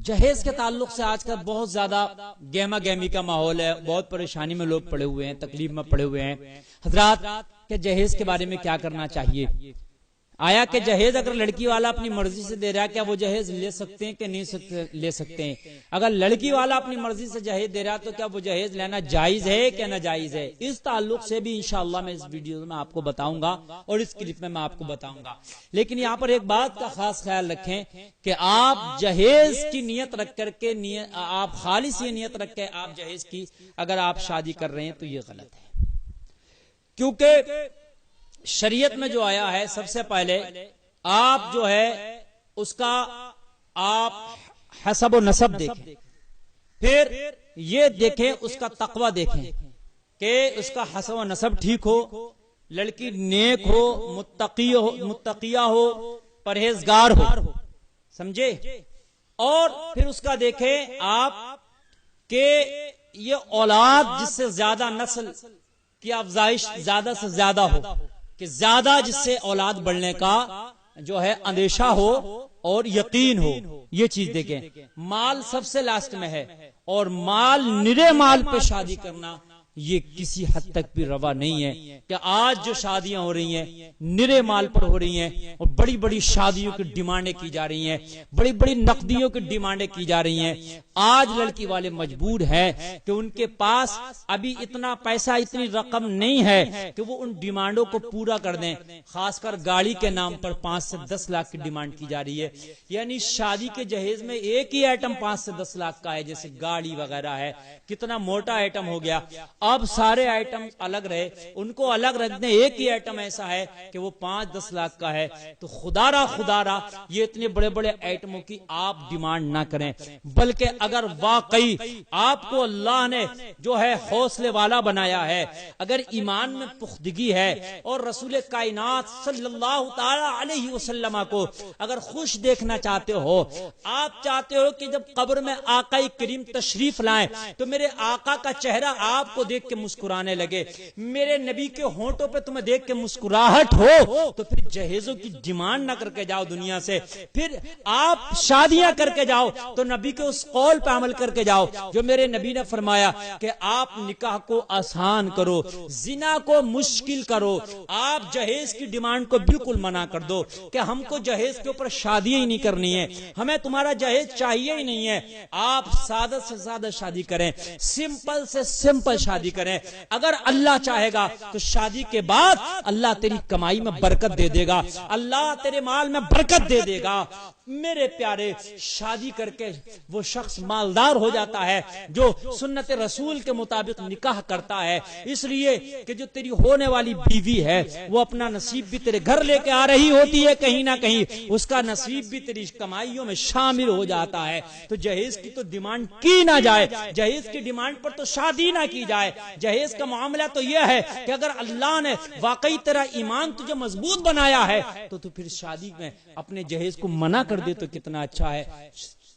جہیز کے تعلق سے آج کل بہت زیادہ گہما گہمی کا ماحول ہے، بہت پریشانی میں لوگ پڑے ہوئے ہیں، تکلیف میں پڑے ہوئے ہیں۔ حضرات کہ جہیز کے بارے میں کیا کرنا چاہیے؟ آیا کہ جہیز اگر لڑکی والا اپنی مرضی سے دے رہا ہے، کیا وہ جہیز لے سکتے ہیں کہ نہیں لے سکتے ہیں؟ اگر لڑکی والا اپنی مرضی سے جہیز دے رہا تو کیا وہ جہیز لینا جائز ہے کہ ناجائز ہے؟ اس تعلق سے بھی انشاءاللہ میں اس ویڈیو میں آپ کو بتاؤں گا اور اس کلپ میں آپ کو بتاؤں گا۔ لیکن یہاں پر ایک بات کا خاص خیال رکھیں کہ آپ جہیز کی نیت رکھ کر کے آپ خالص یہ نیت رکھ کے آپ جہیز کی اگر آپ شادی کر رہے ہیں تو یہ غلط ہے، کیونکہ شریعت میں جو آیا ہے سب سے پہلے آپ جو ہے اس کا آپ حسب و نسب دیکھیں، پھر یہ دیکھیں اس کا تقوی دیکھیں کہ اس کا حسب و نسب ٹھیک ہو، لڑکی نیک ہو، متقیہ ہو، پرہیزگار ہو، سمجھے؟ اور پھر اس کا دیکھیں آپ کہ یہ اولاد جس سے زیادہ نسل کی افزائش زیادہ سے زیادہ ہو، کہ زیادہ جس سے اولاد بڑھنے کا جو ہے اندیشہ ہو اور یقین ہو، یہ چیز دیکھیں۔ مال سب سے لاسٹ میں ہے، اور مال نرے مال پہ شادی کرنا یہ کسی حد تک بھی روا نہیں ہے کہ آج جو شادیاں ہو رہی ہیں نرے مال پر ہو رہی ہیں، اور بڑی بڑی شادیوں کی ڈیمانڈیں کی جا رہی ہیں، بڑی بڑی نقدیوں کی ڈیمانڈیں کی جا رہی ہیں۔ آج لڑکی والے مجبور ہیں کہ ان کے پاس ابھی اتنا پیسہ، اتنی رقم نہیں ہے کہ وہ ان ڈیمانڈوں کو پورا کر دیں۔ خاص کر گاڑی کے نام پر 5 سے 10 لاکھ کی ڈیمانڈ کی جا رہی ہے، یعنی شادی کے جہیز میں ایک ہی آئٹم 5 سے 10 لاکھ کا ہے، جیسے گاڑی وغیرہ ہے، کتنا موٹا آئٹم ہو گیا۔ اب سارے آئٹم الگ رہے، ان کو الگ رکھ دیں، ایک ہی آئٹم ایسا ہے کہ وہ 5-10 لاکھ کا ہے، تو خدا را یہ اتنے بڑے بڑے آئٹموں کی آپ ڈیمانڈ نہ کریں، بلکہ اگر واقعی آپ کو اللہ نے جو ہے حوصلے والا بنایا ہے، اگر ایمان میں پختگی ہے، اور رسول کائنات صلی اللہ تعالی علیہ وسلم کو اگر خوش دیکھنا چاہتے ہو، آپ چاہتے ہو کہ جب قبر میں آقا کریم تشریف لائیں تو میرے آقا کا چہرہ آپ کو دیکھ کے مسکرانے لگے، میرے نبی کے ہونٹوں پہ تمہیں دیکھ کے مسکراہٹ ہو، تو پھر جہیزوں کی ڈیمانڈ نہ کر کے جاؤ دنیا سے، پھر آپ شادیاں کر کے جاؤ تو نبی کے اس قول پہ عمل کر کے جاؤ جو میرے نبی نے فرمایا کہ آپ نکاح کو آسان کرو، زنا کو مشکل کرو، آپ جہیز کی ڈیمانڈ کو بالکل منع کر دو کہ ہم کو جہیز کے اوپر شادی ہی نہیں کرنی ہے، ہمیں تمہارا جہیز چاہیے ہی نہیں ہے، آپ سادہ سے زیادہ شادی کریں، سمپل سے سمپل شادی کریں۔ اگر اللہ چاہے گا تو شادی کے بعد اللہ تیری کمائی میں برکت دے دے گا، اللہ تیرے مال میں برکت دے دے گا۔ میرے پیارے، شادی کر کے وہ شخص مالدار ہو جاتا ہے جو سنت رسول کے مطابق نکاح کرتا ہے، اس لیے کہ جو تیری ہونے والی بیوی ہے وہ اپنا نصیب بھی تیرے گھر لے کے آ رہی ہوتی ہے، کہیں نہ کہیں اس کا نصیب بھی تیری کمائیوں میں شامل ہو جاتا ہے۔ تو جہیز کی تو ڈیمانڈ کی نہ جائے، جہیز کی ڈیمانڈ پر تو شادی نہ کی جائے۔ جہیز کا معاملہ تو یہ ہے کہ اگر اللہ نے واقعی تیرا ایمان تجھے مضبوط بنایا ہے تو پھر شادی میں اپنے جہیز کو منع کر دے تو کتنا اچھا ہے۔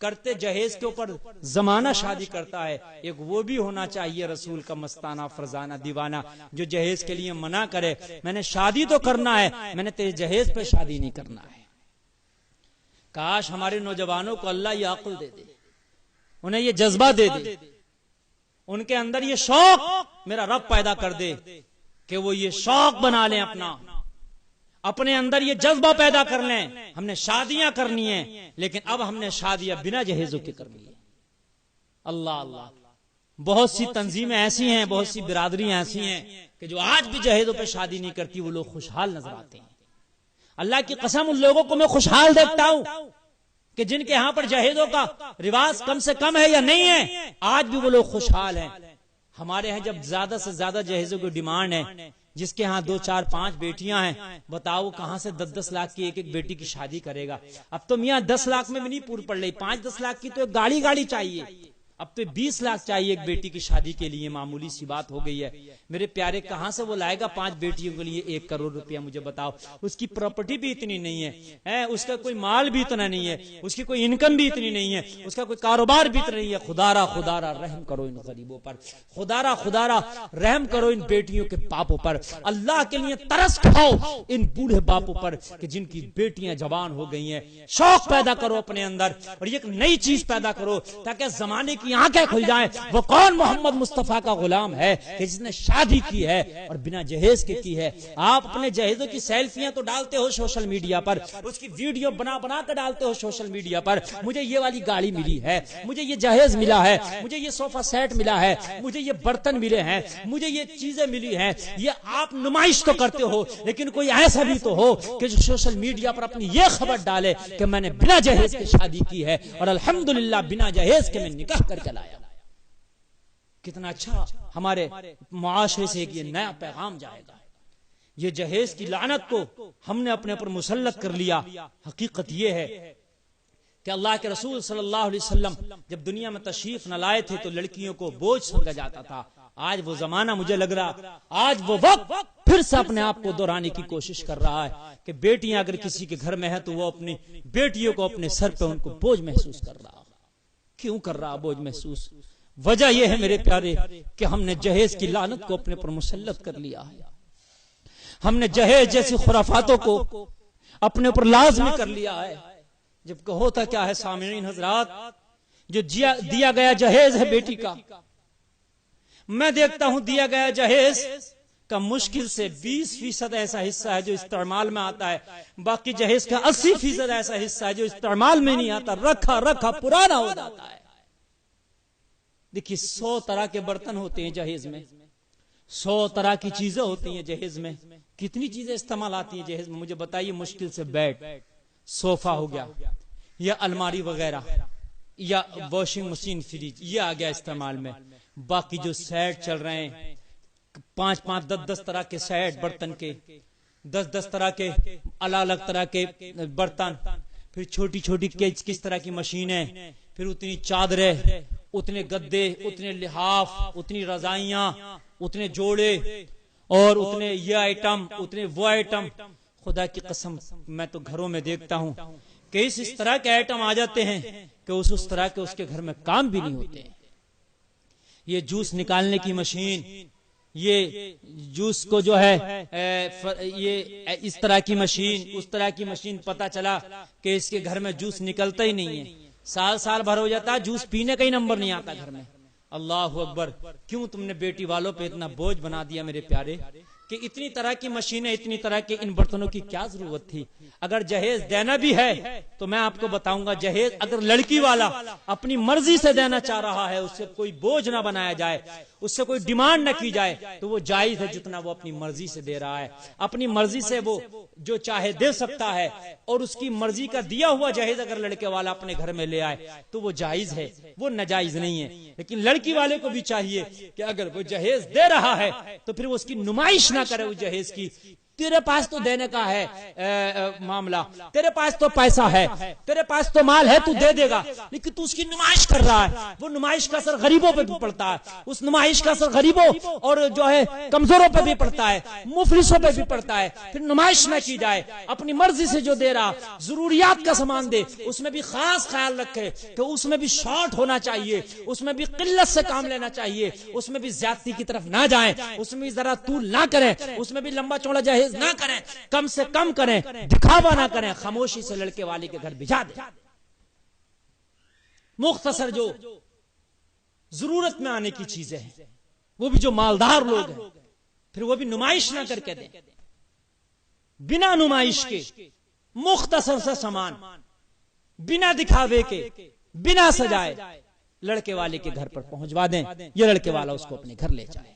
کرتے جہیز کے اوپر زمانہ شادی کرتا ہے، ایک وہ بھی ہونا چاہیے رسول کا مستانہ فرزانہ دیوانہ جو جہیز کے لیے منع کرے، میں نے شادی تو کرنا ہے، میں نے تیرے جہیز پہ شادی نہیں کرنا ہے۔ کاش ہمارے نوجوانوں کو اللہ یہ عقل دے دے، انہیں یہ جذبہ دے دے، ان کے اندر یہ شوق میرا رب پیدا کر دے کہ وہ یہ شوق بنا لیں، اپنے اندر یہ جذبہ پیدا کر لیں، ہم نے شادیاں کرنی ہیں، لیکن اب ہم نے شادیاں بنا جہیزوں کے کرنی ہے۔ اللہ اللہ، بہت سی تنظیمیں ایسی ہیں، بہت سی برادریاں ایسی ہیں کہ جو آج بھی جہیزوں پہ شادی نہیں کرتی، وہ لوگ خوشحال نظر آتے ہیں۔ اللہ کی قسم، ان لوگوں کو میں خوشحال دیکھتا ہوں کہ جن کے ہاں پر جہیزوں کا رواج کم سے کم ہے یا نہیں ہے، آج بھی وہ لوگ خوشحال ہیں۔ ہمارے ہاں جب زیادہ سے زیادہ جہیزوں کی ڈیمانڈ ہے، جس کے ہاں 2 4 5 بیٹیاں ہیں، بتاؤ کہاں سے 10 لاکھ کی ایک بیٹی کی شادی کرے گا؟ اب تو میاں 10 لاکھ میں بھی نہیں پور پڑ رہی، 5-10 لاکھ کی تو ایک گاڑی چاہیے۔ اب تو 20 لاکھ چاہیے ایک بیٹی کی شادی کے لیے، معمولی سی بات ہو گئی ہے میرے پیارے. کہاں سے وہ لائے گا 5 بیٹیوں کے لیے 1 کروڑ روپیہ؟ مجھے بتاؤ. اس کی پراپرٹی بھی اتنی نہیں ہے، اس کا کوئی مال بھی اتنا نہیں ہے، اس کی کوئی انکم بھی اتنی نہیں ہے، اس کا کوئی کاروبار بھی اتنا نہیں ہے. خدا را رحم کرو ان غریبوں پر، خدا را رحم کرو ان بیٹیوں کے باپوں پر. اللہ کے لیے ترس کھاؤ ان بوڑھے باپوں پر کہ جن کی بیٹیاں جوان ہو گئی ہیں. شوق پیدا کرو اپنے اندر اور ایک نئی چیز پیدا کرو تاکہ زمانے کی آنکھیں کھل جائیں. وہ کون محمد مصطفیٰ کا غلام ہے کہ جس نے شادی کی ہے اور بنا جہیز کے کی ہے. آپ اپنے جہیزوں کی سیلفیاں تو ڈالتے ہو سوشل میڈیا پر، اس کی ویڈیو بنا کر ڈالتے ہو سوشل میڈیا پر. مجھے یہ والی گاڑی ملی ہے، مجھے یہ جہیز ملا ہے، مجھے یہ صوفہ سیٹ ملا ہے، مجھے یہ برتن ملے ہیں، مجھے یہ چیزیں ملی ہیں. یہ آپ نمائش تو کرتے ہو، لیکن کوئی ایسا بھی تو ہو کہ جو سوشل میڈیا پر اپنی یہ خبر ڈالے کہ میں نے بنا جہیز کے شادی کی ہے اور الحمدللہ بنا جہیز کے میں نکاح کر چلایا. کتنا اچھا ہمارے معاشرے سے یہ نیا پیغام جائے گا. یہ جہیز کی لعنت کو ہم نے اپنے پر مسلط کر لیا. حقیقت یہ ہے کہ اللہ کے رسول صلی اللہ علیہ وسلم جب دنیا میں تشریف نہ لائے تھے تو لڑکیوں کو بوجھ سمجھا جاتا تھا. آج وہ زمانہ مجھے لگ رہا، آج وہ وقت پھر سے اپنے آپ کو دہرانے کی کوشش کر رہا ہے کہ بیٹیاں اگر کسی کے گھر میں ہیں تو وہ اپنی بیٹیوں کو اپنے سر پہ ان کو بوجھ محسوس کر رہا. کیوں کر رہا بوجھ محسوس؟ وجہ یہ ہے میرے پیارے کہ ہم نے جہیز کی لعنت کو اپنے پر مسلط کر لیا ہے. ہم نے جہیز جیسی خرافاتوں کو اپنے پر لازمی کر لیا ہے. جب کہ ہوتا کیا ہے سامعین حضرات، جو دیا گیا جہیز ہے بیٹی کا، میں دیکھتا ہوں دیا گیا جہیز کا مشکل سے 20% ایسا حصہ ہے جو استعمال میں آتا ہے، باقی جہیز کا 80% ایسا حصہ ہے جو استعمال میں نہیں آتا، رکھا پرانا ہو جاتا ہے. دیکھیے 100 طرح کے برتن ہوتے ہیں جہیز میں، 100 طرح کی چیزیں ہوتی ہیں جہیز میں. کتنی چیزیں استعمال آتی ہیں جہیز میں مجھے بتائیے. مشکل سے بیڈ، صوفہ ہو گیا، یا الماری وغیرہ، یا واشنگ مشین، فریج، یہ آ گیا استعمال میں. باقی جو سیٹ چل رہے ہیں 5-5 10-10 طرح کے سیٹ برتن کے، 10-10 طرح کے الگ الگ طرح کے برتن، پھر چھوٹی چھوٹی کس طرح کی مشینیں، پھر اتنی چادریں، اتنے گدے، اتنے لحاف، اتنی رضائیاں، اتنے جوڑے، اور اتنے یہ آئٹم، اتنے وہ آئٹم. خدا کی قسم میں تو گھروں میں دیکھتا ہوں کہ اس طرح کے آئٹم آ جاتے ہیں کہ اس طرح کے اس کے گھر میں کام بھی نہیں ہوتے. یہ جوس نکالنے کی مشین، یہ جوس کو جو ہے یہ اس طرح کی مشین، اس طرح کی مشین، پتہ چلا کہ اس کے گھر میں جوس نکلتا ہی نہیں ہے. سال بھر ہو جاتا ہے جوس پینے کا ہی نمبر نہیں آتا گھر میں. اللہ اکبر. کیوں تم نے بیٹی والوں پہ اتنا بوجھ بنا دیا میرے پیارے کہ اتنی طرح کی مشینیں، اتنی طرح کے ان برتنوں کی کیا ضرورت تھی؟ اگر جہیز دینا بھی ہے تو میں آپ کو بتاؤں گا، جہیز اگر لڑکی والا اپنی مرضی سے دینا چاہ رہا ہے، اس سے کوئی بوجھ نہ بنایا جائے، اس سے کوئی ڈیمانڈ نہ کی جائے، تو وہ جائز ہے جتنا وہ اپنی مرضی سے دے رہا ہے. اپنی مرضی سے وہ جو چاہے دے سکتا ہے، اور اس کی مرضی کا دیا ہوا جہیز اگر لڑکے والا اپنے گھر میں لے آئے تو وہ جائز ہے، وہ ناجائز نہیں ہے. لیکن لڑکی والے کو بھی چاہیے کہ اگر وہ جہیز دے رہا ہے تو پھر وہ اس کی نمائش نہ کرے اس جہیز کی. تیرے پاس تو دینے کا ہے معاملہ، تیرے پاس تو پیسہ ہے، تیرے پاس تو مال ہے، تو دے دے گا، لیکن تو اس کی نمائش کر رہا ہے. وہ نمائش کا اثر غریبوں پہ بھی پڑتا ہے، اس نمائش کا اثر غریبوں اور جو ہے کمزوروں پہ بھی پڑتا ہے، مفلسوں پہ بھی پڑتا ہے. پھر نمائش نہ کی جائے. اپنی مرضی سے جو دے رہا، ضروریات کا سامان دے، اس میں بھی خاص خیال رکھے کہ اس میں بھی شارٹ ہونا چاہیے، اس میں بھی قلت سے کام لینا چاہیے، اس میں بھی زیادتی کی طرف نہ جائیں، اس میں بھی ذرا طول نہ کریں، اس میں بھی لمبا چوڑا جہیز نہ کریں، کم سے کم کریں، دکھاوا نہ کریں. خاموشی سے لڑکے والے کے گھر بھیجا دیں. مختصر جو ضرورت میں آنے کی چیزیں ہیں، وہ بھی جو مالدار لوگ ہیں، پھر وہ بھی نمائش نہ کر کے دیں. بنا نمائش کے مختصر سا سامان، بنا دکھاوے کے، بنا سجائے، لڑکے والے کے گھر پر پہنچوا دیں. یہ لڑکے والا اس کو اپنے گھر لے جائے.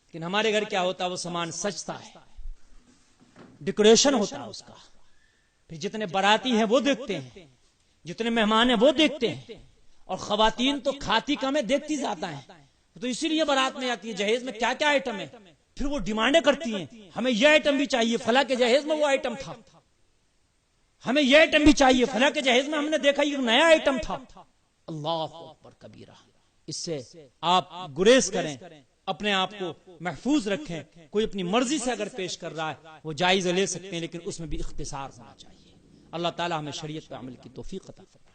لیکن ہمارے گھر کیا ہوتا ہے؟ وہ سامان سجتا ہے، ڈیکوریشن ہوتا ہے اس کا. پھر جتنے باراتی ہیں وہ دیکھتے ہیں، جتنے مہمان ہیں وہ دیکھتے ہیں، اور خواتین تو کھاتی کم ہے، دیکھتی زیادہ ہیں. تو اسی لیے بارات میں آتی ہے جہیز میں کیا کیا آئٹم ہے. پھر وہ ڈیمانڈیں کرتی ہیں، ہمیں یہ آئٹم بھی چاہیے، فلاں کے جہیز میں وہ آئٹم تھا، ہمیں یہ آئٹم بھی چاہیے، فلاں کے جہیز میں ہم نے دیکھا یہ نیا آئٹم تھا. اللہ اکبر. کبیرہ، اس سے آپ گریز کریں، اپنے آپ کو محفوظ رکھیں. کوئی اپنی مرضی سے اگر پیش کر رہا ہے وہ جائزہ لے سکتے ہیں، لیکن اس میں بھی اختصار ہونا چاہیے. اللہ تعالی ہمیں شریعت پہ عمل کی توفیق عطا فرمائے.